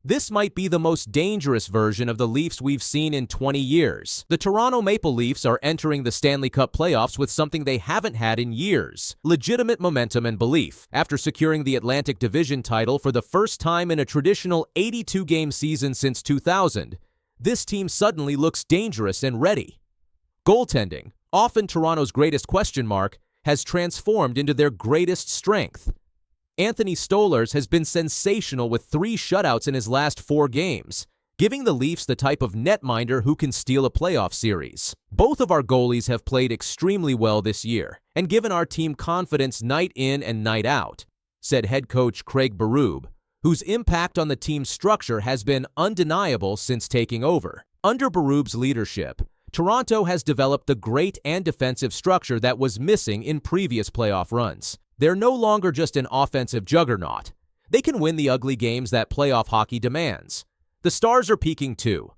This might be the most dangerous version of the Leafs we've seen in 20 years. The Toronto Maple Leafs are entering the Stanley Cup Playoffs with something they haven't had in years: legitimate momentum and belief. After securing the Atlantic Division title for the first time in a traditional 82-game season since 2000, this team suddenly looks dangerous and ready. Goaltending, often Toronto's greatest question mark, has transformed into their greatest strength. Anthony Stolarz has been sensational with 3 shutouts in his last 4 games, giving the Leafs the type of netminder who can steal a playoff series. Both of our goalies have played extremely well this year and given our team confidence night in and night out, said head coach Craig Berube, whose impact on the team's structure has been undeniable since taking over. Under Berube's leadership, Toronto has developed the great and defensive structure that was missing in previous playoff runs. They're no longer just an offensive juggernaut. They can win the ugly games that playoff hockey demands. The stars are peaking too.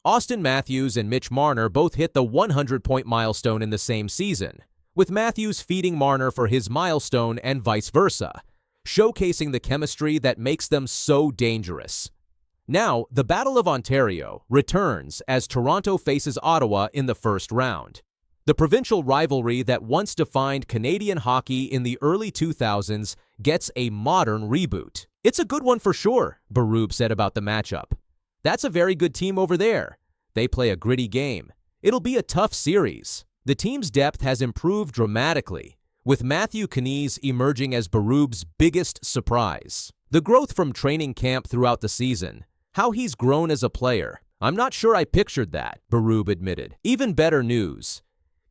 Auston Matthews and Mitch Marner both hit the 100-point milestone in the same season, with Matthews feeding Marner for his milestone and vice versa, showcasing the chemistry that makes them so dangerous. Now, the Battle of Ontario returns as Toronto faces Ottawa in the first round. The provincial rivalry that once defined Canadian hockey in the early 2000s gets a modern reboot. It's a good one for sure, Berube said about the matchup. That's a very good team over there. They play a gritty game. It'll be a tough series. The team's depth has improved dramatically, with Matthew Knies emerging as Berube's biggest surprise. The growth from training camp throughout the season, how he's grown as a player. I'm not sure I pictured that, Berube admitted. Even better news.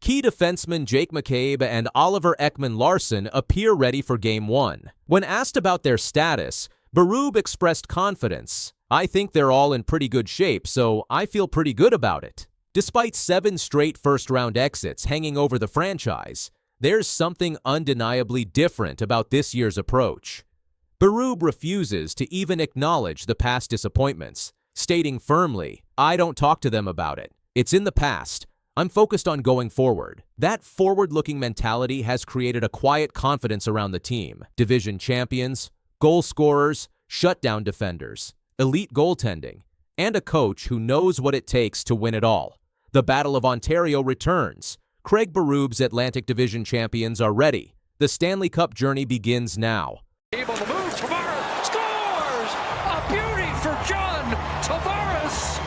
Key defensemen Jake McCabe and Oliver Ekman-Larsson appear ready for Game 1. When asked about their status, Berube expressed confidence. "I think they're all in pretty good shape, so I feel pretty good about it." Despite 7 straight first-round exits hanging over the franchise, there's something undeniably different about this year's approach. Berube refuses to even acknowledge the past disappointments, stating firmly, "I don't talk to them about it. It's in the past. I'm focused on going forward." That forward-looking mentality has created a quiet confidence around the team. Division champions, goal scorers, shutdown defenders, elite goaltending, and a coach who knows what it takes to win it all. The Battle of Ontario returns. Craig Berube's Atlantic Division champions are ready. The Stanley Cup journey begins now. Able to move, Tavares scores! A beauty for John Tavares!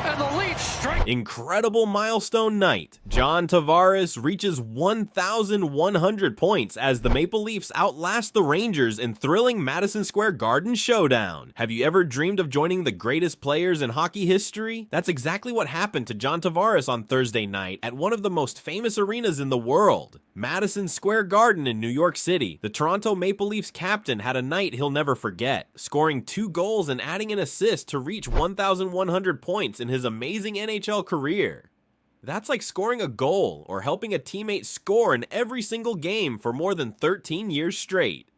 And the Leafs strike. Incredible milestone night. John Tavares reaches 1,100 points as the Maple Leafs outlast the Rangers in thrilling Madison Square Garden showdown. Have you ever dreamed of joining the greatest players in hockey history? That's exactly what happened to John Tavares on Thursday night at one of the most famous arenas in the world, Madison Square Garden in New York City. The Toronto Maple Leafs captain had a night he'll never forget, scoring 2 goals and adding an assist to reach 1,100 points in his amazing NHL career. That's like scoring a goal or helping a teammate score in every single game for more than 13 years straight.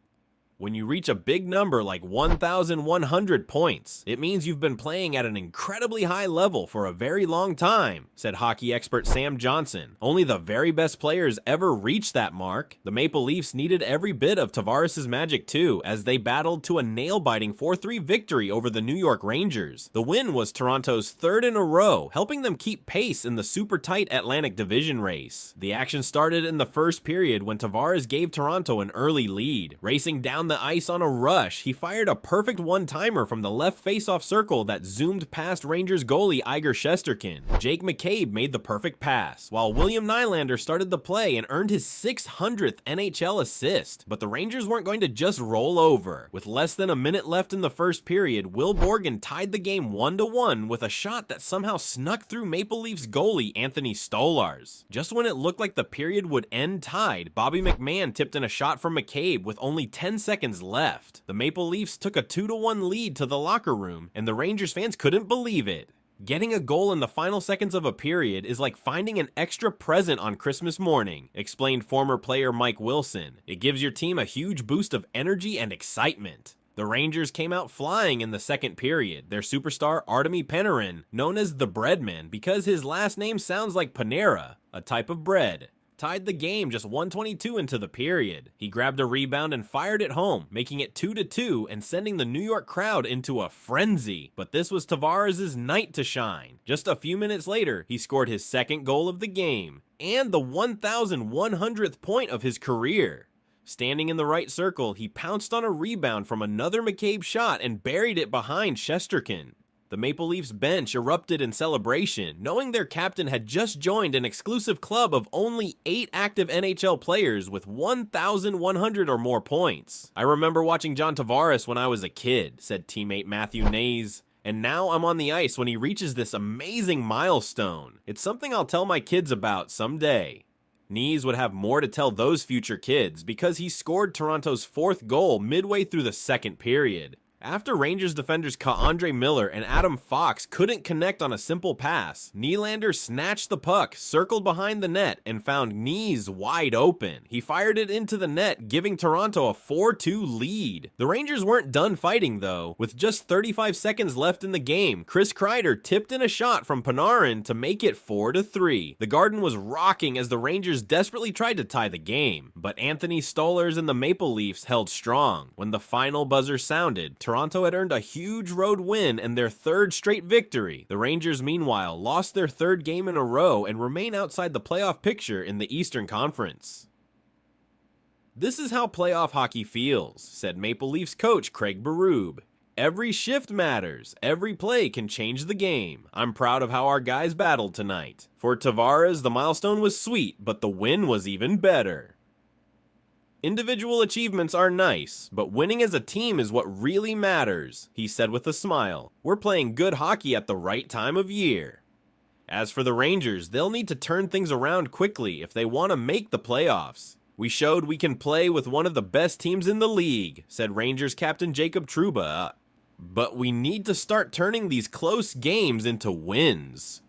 When you reach a big number like 1,100 points, it means you've been playing at an incredibly high level for a very long time, said hockey expert Sam Johnson. Only the very best players ever reach that mark. The Maple Leafs needed every bit of Tavares' magic too, as they battled to a nail-biting 4-3 victory over the New York Rangers. The win was Toronto's 3rd in a row, helping them keep pace in the super tight Atlantic Division race. The action started in the first period when Tavares gave Toronto an early lead. Racing down the ice on a rush, he fired a perfect one-timer from the left face-off circle that zoomed past Rangers goalie Igor Shesterkin. Jake McCabe made the perfect pass, while William Nylander started the play and earned his 600th NHL assist. But the Rangers weren't going to just roll over. With less than a minute left in the first period, Will Borgen tied the game 1-1 with a shot that somehow snuck through Maple Leafs goalie Anthony Stolarz. Just when it looked like the period would end tied, Bobby McMahon tipped in a shot from McCabe with only 10 seconds left. The Maple Leafs took a 2-1 lead to the locker room, and the Rangers fans couldn't believe it. Getting a goal in the final seconds of a period is like finding an extra present on Christmas morning, explained former player Mike Wilson. It gives your team a huge boost of energy and excitement. The Rangers came out flying in the second period. Their superstar Artemi Panarin, known as the Breadman because his last name sounds like Panera, a type of bread, tied the game just 1:22 into the period. He grabbed a rebound and fired it home, making it 2-2 and sending the New York crowd into a frenzy. But this was Tavares' night to shine. Just a few minutes later, he scored his second goal of the game and the 1,100th point of his career. Standing in the right circle, he pounced on a rebound from another McCabe shot and buried it behind Shesterkin. The Maple Leafs bench erupted in celebration, knowing their captain had just joined an exclusive club of only 8 active NHL players with 1,100 or more points. "I remember watching John Tavares when I was a kid," said teammate Matthew Nays. "And now I'm on the ice when he reaches this amazing milestone. It's something I'll tell my kids about someday." Nees would have more to tell those future kids because he scored Toronto's 4th goal midway through the second period. After Rangers defenders K'Andre Miller and Adam Fox couldn't connect on a simple pass, Nylander snatched the puck, circled behind the net, and found Nees wide open. He fired it into the net, giving Toronto a 4-2 lead. The Rangers weren't done fighting though. With just 35 seconds left in the game, Chris Kreider tipped in a shot from Panarin to make it 4-3. The Garden was rocking as the Rangers desperately tried to tie the game, but Anthony Stolarz and the Maple Leafs held strong. When the final buzzer sounded, Toronto had earned a huge road win and their 3rd straight victory. The Rangers, meanwhile, lost their 3rd game in a row and remain outside the playoff picture in the Eastern Conference. "This is how playoff hockey feels," said Maple Leafs coach Craig Berube. "Every shift matters. Every play can change the game. I'm proud of how our guys battled tonight. For Tavares, the milestone was sweet, but the win was even better." "Individual achievements are nice, but winning as a team is what really matters," he said with a smile. "We're playing good hockey at the right time of year." As for the Rangers, they'll need to turn things around quickly if they want to make the playoffs. "We showed we can play with one of the best teams in the league," said Rangers captain Jacob Trouba. "But we need to start turning these close games into wins."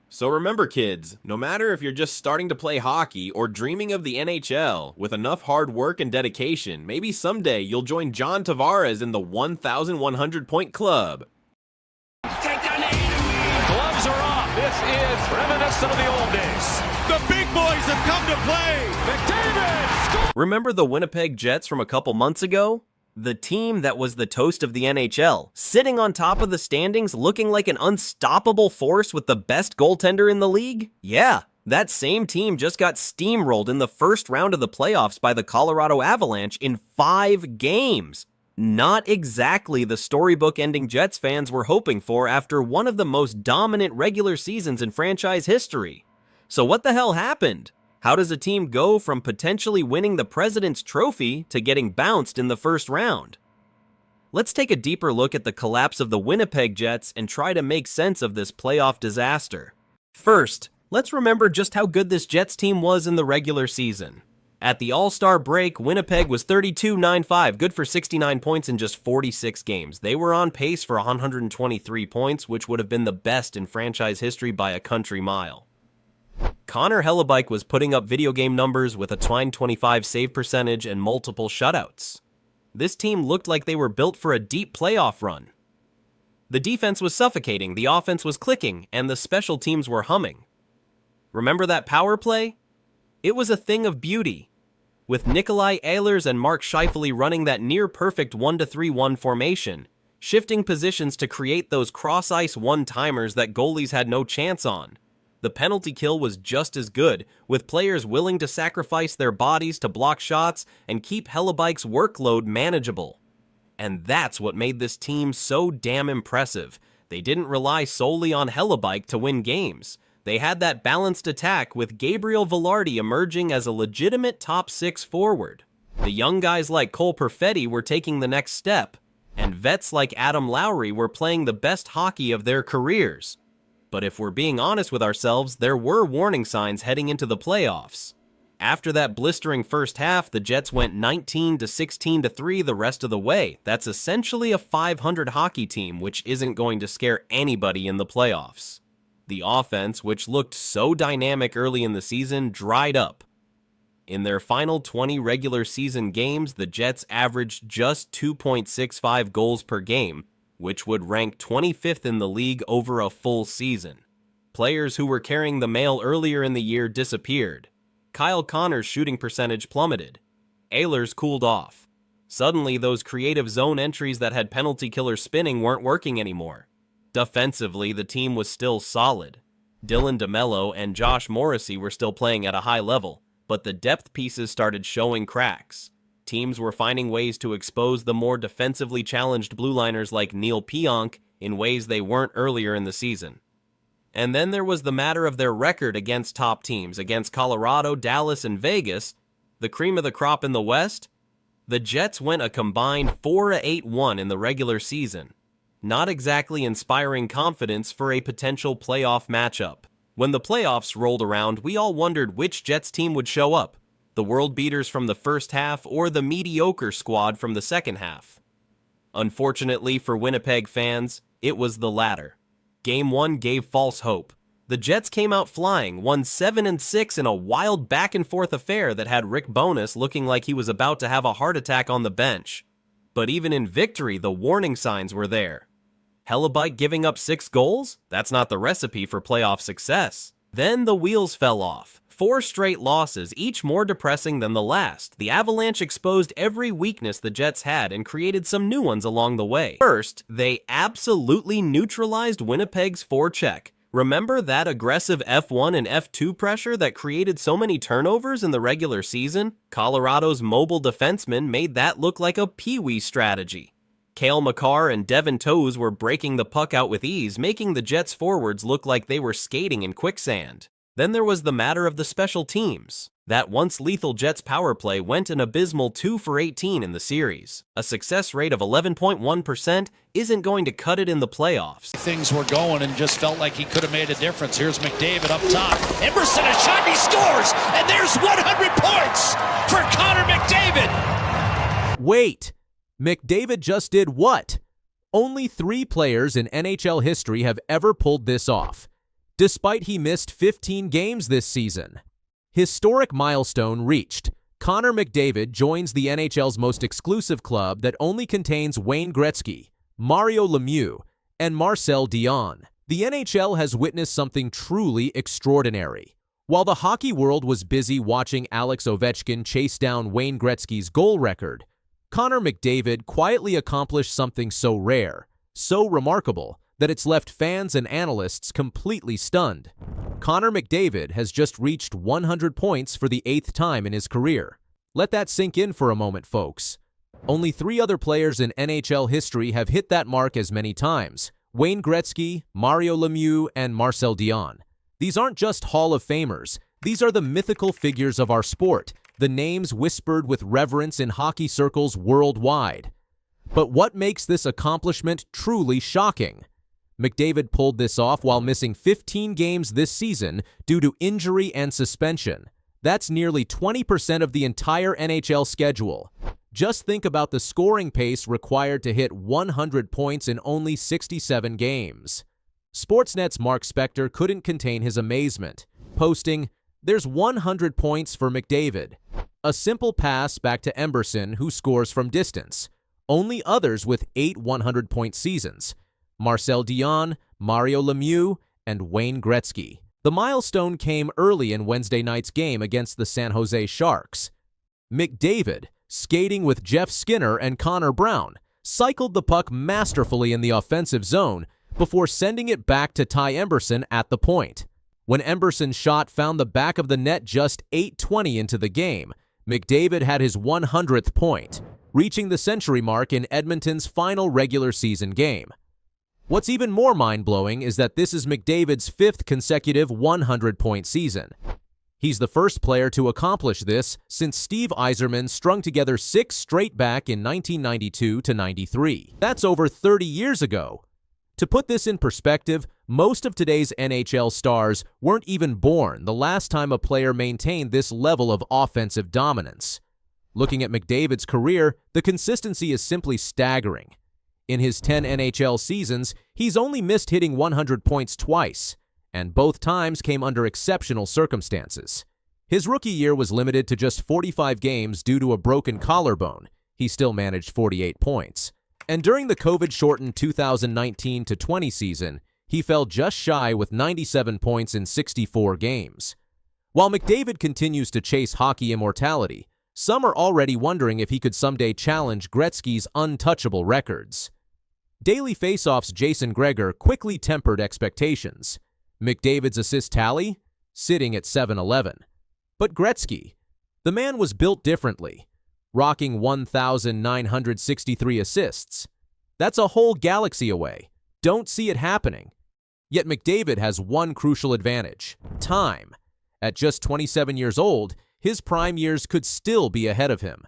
So remember kids, no matter if you're just starting to play hockey or dreaming of the NHL, with enough hard work and dedication, maybe someday you'll join John Tavares in the 1,100 point club. Take down the enemy. Gloves are off. This is reminiscent of the old days. The big boys have come to play. McDavid scores. Remember the Winnipeg Jets from a couple months ago? The team that was the toast of the NHL, sitting on top of the standings looking like an unstoppable force with the best goaltender in the league? Yeah, that same team just got steamrolled in the first round of the playoffs by the Colorado Avalanche in 5 games. Not exactly the storybook-ending Jets fans were hoping for after one of the most dominant regular seasons in franchise history. So what the hell happened? How does a team go from potentially winning the President's Trophy to getting bounced in the first round? Let's take a deeper look at the collapse of the Winnipeg Jets and try to make sense of this playoff disaster. First, let's remember just how good this Jets team was in the regular season. At the All-Star break, Winnipeg was 32-9-5, good for 69 points in just 46 games. They were on pace for 123 points, which would have been the best in franchise history by a country mile. Connor Hellebuyck was putting up video game numbers with a .25 save percentage and multiple shutouts. This team looked like they were built for a deep playoff run. The defense was suffocating, the offense was clicking, and the special teams were humming. Remember that power play? It was a thing of beauty, with Nikolai Ehlers and Mark Scheifele running that near-perfect 1-3-1 formation, shifting positions to create those cross-ice one-timers that goalies had no chance on. The penalty kill was just as good, with players willing to sacrifice their bodies to block shots and keep Hellebuyck's workload manageable. And that's what made this team so damn impressive. They didn't rely solely on Hellebuyck to win games. They had that balanced attack with Gabriel Vilardi emerging as a legitimate top 6 forward. The young guys like Cole Perfetti were taking the next step, and vets like Adam Lowry were playing the best hockey of their careers. But if we're being honest with ourselves, there were warning signs heading into the playoffs. After that blistering first half, the Jets went 19-16-3 the rest of the way. That's essentially a .500 hockey team, which isn't going to scare anybody in the playoffs. The offense, which looked so dynamic early in the season, dried up. In their final 20 regular season games, the Jets averaged just 2.65 goals per game, which would rank 25th in the league over a full season. Players who were carrying the mail earlier in the year disappeared. Kyle Connor's shooting percentage plummeted. Ehlers cooled off. Suddenly, those creative zone entries that had penalty killer spinning weren't working anymore. Defensively, the team was still solid. Dylan DeMello and Josh Morrissey were still playing at a high level, but the depth pieces started showing cracks. Teams were finding ways to expose the more defensively challenged blue liners like Neil Pionk in ways they weren't earlier in the season. And then there was the matter of their record against top teams, against Colorado, Dallas, and Vegas. The cream of the crop in the West? The Jets went a combined 4-8-1 in the regular season. Not exactly inspiring confidence for a potential playoff matchup. When the playoffs rolled around, we all wondered which Jets team would show up, the world beaters from the first half or the mediocre squad from the second half. Unfortunately for Winnipeg fans, it was the latter. Game 1 gave false hope. The Jets came out flying, won 7-6 in a wild back-and-forth affair that had Rick Bowness looking like he was about to have a heart attack on the bench. But even in victory, the warning signs were there. Hellebuck giving up 6 goals? That's not the recipe for playoff success. Then the wheels fell off. 4 straight losses, each more depressing than the last. The Avalanche exposed every weakness the Jets had and created some new ones along the way. First, they absolutely neutralized Winnipeg's forecheck. Remember that aggressive F1 and F2 pressure that created so many turnovers in the regular season? Colorado's mobile defensemen made that look like a peewee strategy. Cale Makar and Devin Toews were breaking the puck out with ease, making the Jets forwards look like they were skating in quicksand. Then there was the matter of the special teams. That once lethal Jets power play went an abysmal 2 for 18 in the series. A success rate of 11.1% isn't going to cut it in the playoffs. Things were going and just felt like he could have made a difference. Here's McDavid up top. Emerson, a shot, he scores! And there's 100 points for Connor McDavid! Wait, McDavid just did what? Only 3 players in NHL history have ever pulled this off, despite he missed 15 games this season. Historic milestone reached. Connor McDavid joins the NHL's most exclusive club that only contains Wayne Gretzky, Mario Lemieux, and Marcel Dionne. The NHL has witnessed something truly extraordinary. While the hockey world was busy watching Alex Ovechkin chase down Wayne Gretzky's goal record, Connor McDavid quietly accomplished something so rare, so remarkable, that it's left fans and analysts completely stunned. Connor McDavid has just reached 100 points for the 8th time in his career. Let that sink in for a moment, folks. Only 3 other players in NHL history have hit that mark as many times: Wayne Gretzky, Mario Lemieux, and Marcel Dionne. These aren't just Hall of Famers. These are the mythical figures of our sport, the names whispered with reverence in hockey circles worldwide. But what makes this accomplishment truly shocking? McDavid pulled this off while missing 15 games this season due to injury and suspension. That's nearly 20% of the entire NHL schedule. Just think about the scoring pace required to hit 100 points in only 67 games. Sportsnet's Mark Spector couldn't contain his amazement, posting, "There's 100 points for McDavid. A simple pass back to Emberson, who scores from distance. Only others with 8 100-point seasons: Marcel Dionne, Mario Lemieux, and Wayne Gretzky." The milestone came early in Wednesday night's game against the San Jose Sharks. McDavid, skating with Jeff Skinner and Connor Brown, cycled the puck masterfully in the offensive zone before sending it back to Ty Emberson at the point. When Emberson's shot found the back of the net just 8:20 into the game, McDavid had his 100th point, reaching the century mark in Edmonton's final regular season game. What's even more mind-blowing is that this is McDavid's 5th consecutive 100-point season. He's the first player to accomplish this since Steve Yzerman strung together 6 straight back in 1992-93. That's over 30 years ago. To put this in perspective, most of today's NHL stars weren't even born the last time a player maintained this level of offensive dominance. Looking at McDavid's career, the consistency is simply staggering. In his 10 NHL seasons, he's only missed hitting 100 points twice, and both times came under exceptional circumstances. His rookie year was limited to just 45 games due to a broken collarbone. He still managed 48 points. And during the COVID-shortened 2019-20 season, he fell just shy with 97 points in 64 games. While McDavid continues to chase hockey immortality, some are already wondering if he could someday challenge Gretzky's untouchable records. Daily Faceoff's Jason Gregor quickly tempered expectations. McDavid's assist tally? Sitting at 711. But Gretzky, the man was built differently, rocking 1,963 assists. That's a whole galaxy away. Don't see it happening. Yet McDavid has one crucial advantage: time. At just 27 years old, his prime years could still be ahead of him.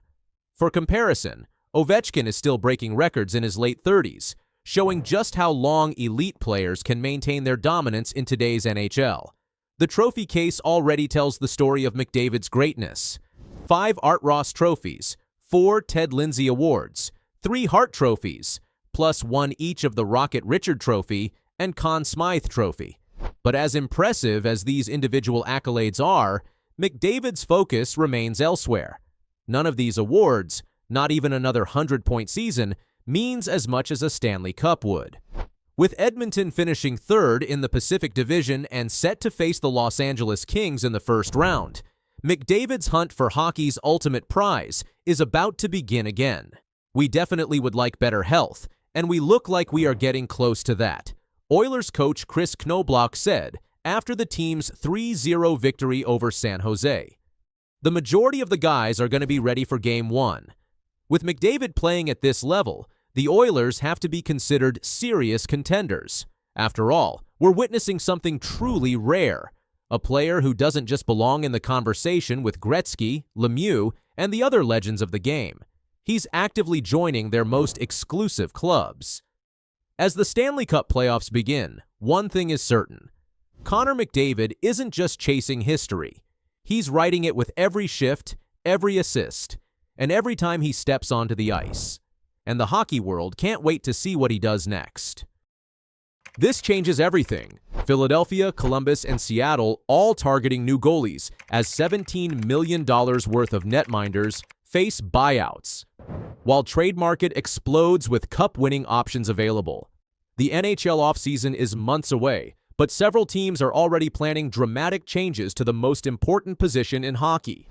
For comparison, Ovechkin is still breaking records in his late 30s, showing just how long elite players can maintain their dominance in today's NHL. The trophy case already tells the story of McDavid's greatness. 5 Art Ross trophies, 4 Ted Lindsay awards, 3 Hart trophies, plus 1 each of the Rocket Richard Trophy and Conn Smythe Trophy. But as impressive as these individual accolades are, McDavid's focus remains elsewhere. None of these awards, not even another 100-point season, means as much as a Stanley Cup would. With Edmonton finishing 3rd in the Pacific Division and set to face the Los Angeles Kings in the first round, McDavid's hunt for hockey's ultimate prize is about to begin again. We definitely would like better health, and we look like we are getting close to that, Oilers coach Chris Knobloch said after the team's 3-0 victory over San Jose. The majority of the guys are going to be ready for Game 1. With McDavid playing at this level, the Oilers have to be considered serious contenders. After all, we're witnessing something truly rare. A player who doesn't just belong in the conversation with Gretzky, Lemieux, and the other legends of the game. He's actively joining their most exclusive clubs. As the Stanley Cup playoffs begin, one thing is certain. Connor McDavid isn't just chasing history. He's writing it with every shift, every assist, and every time he steps onto the ice. And the hockey world can't wait to see what he does next. This changes everything. Philadelphia, Columbus, and Seattle all targeting new goalies as $17 million worth of netminders face buyouts. While trade market explodes with cup-winning options available. The NHL offseason is months away, but several teams are already planning dramatic changes to the most important position in hockey.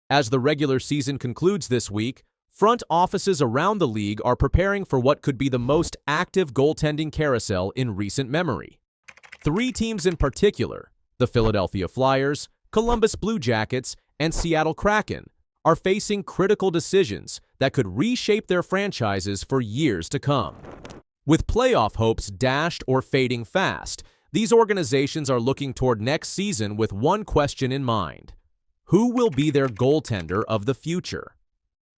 As the regular season concludes this week, front offices around the league are preparing for what could be the most active goaltending carousel in recent memory. 3 teams in particular, the Philadelphia Flyers, Columbus Blue Jackets, and Seattle Kraken, are facing critical decisions that could reshape their franchises for years to come. With playoff hopes dashed or fading fast, these organizations are looking toward next season with one question in mind: who will be their goaltender of the future?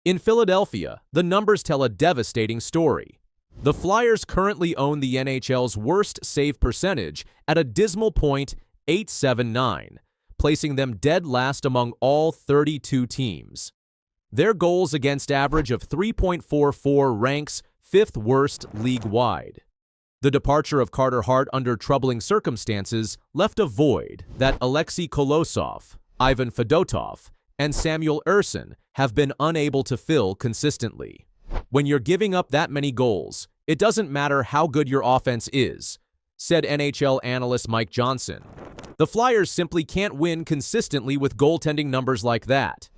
In Philadelphia, the numbers tell a devastating story. The Flyers currently own the NHL's worst save percentage at a dismal .879, placing them dead last among all 32 teams. Their goals against average of 3.44 ranks 5th worst league-wide. The departure of Carter Hart under troubling circumstances left a void that Alexei Kolosov, Ivan Fedotov, and Samuel Ersson have been unable to fill consistently. When you're giving up that many goals, it doesn't matter how good your offense is, said NHL analyst Mike Johnson. The Flyers simply can't win consistently with goaltending numbers like that.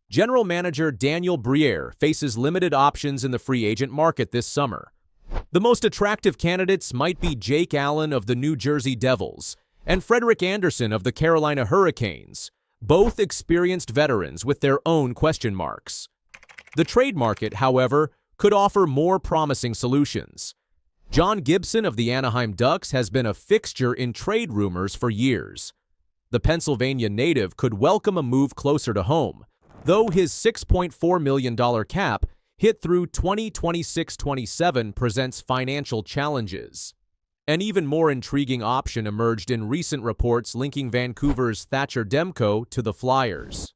General manager Daniel Briere faces limited options in the free agent market this summer. The most attractive candidates might be Jake Allen of the New Jersey Devils and Frederik Andersen of the Carolina Hurricanes, both experienced veterans with their own question marks. The trade market, however, could offer more promising solutions. John Gibson of the Anaheim Ducks has been a fixture in trade rumors for years. The Pennsylvania native could welcome a move closer to home, though his $6.4 million cap hit through 2026-27 presents financial challenges. An even more intriguing option emerged in recent reports linking Vancouver's Thatcher Demko to the Flyers.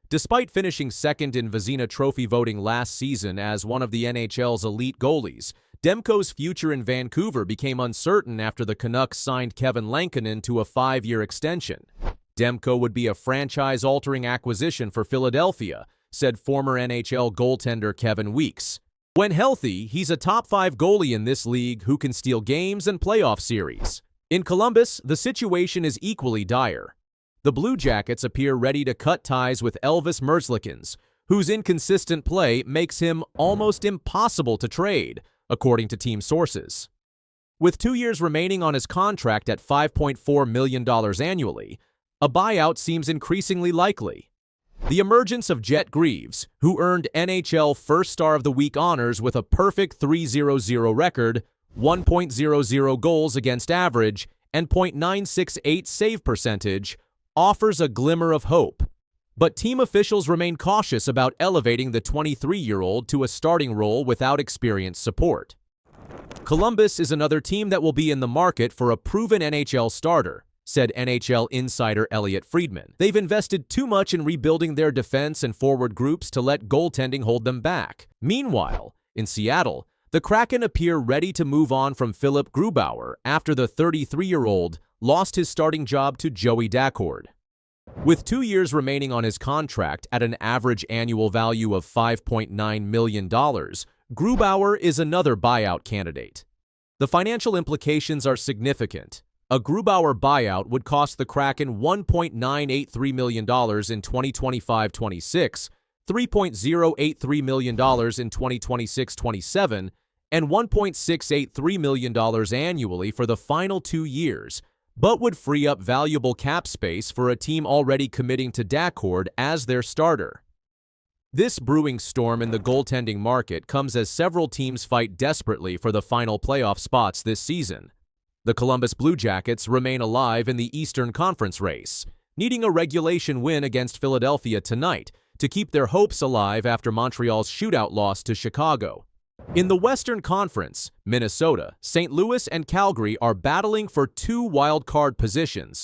Despite finishing second in Vezina Trophy voting last season as one of the NHL's elite goalies, Demko's future in Vancouver became uncertain after the Canucks signed Kevin Lankinen to a 5-year extension. Demko would be a franchise-altering acquisition for Philadelphia, said former NHL goaltender Kevin Weeks. When healthy, he's a top 5 goalie in this league who can steal games and playoff series. In Columbus, the situation is equally dire. the Blue Jackets appear ready to cut ties with Elvis Merzlikins, whose inconsistent play makes him almost impossible to trade, according to team sources. With 2 years remaining on his contract at $5.4 million annually, a buyout seems increasingly likely. The emergence of Jet Greaves, who earned NHL First Star of the Week honors with a perfect .300 record, 1.00 goals against average, and .968 save percentage, offers a glimmer of hope. But team officials remain cautious about elevating the 23-year-old to a starting role without experienced support. Columbus is another team that will be in the market for a proven NHL starter, said NHL insider Elliot Friedman. They've invested too much in rebuilding their defense and forward groups to let goaltending hold them back. Meanwhile, in Seattle, the Kraken appear ready to move on from Philip Grubauer after the 33-year-old lost his starting job to Joey Daccord. With 2 years remaining on his contract at an average annual value of $5.9 million, Grubauer is another buyout candidate. The financial implications are significant. A Grubauer buyout would cost the Kraken $1.983 million in 2025-26, $3.083 million in 2026-27, and $1.683 million annually for the final 2 years, but would free up valuable cap space for a team already committing to Daccord as their starter. This brewing storm in the goaltending market comes as several teams fight desperately for the final playoff spots this season. The Columbus Blue Jackets remain alive in the Eastern Conference race, needing a regulation win against Philadelphia tonight to keep their hopes alive after Montreal's shootout loss to Chicago. In the Western Conference, Minnesota, St. Louis, and Calgary are battling for 2 wild-card positions,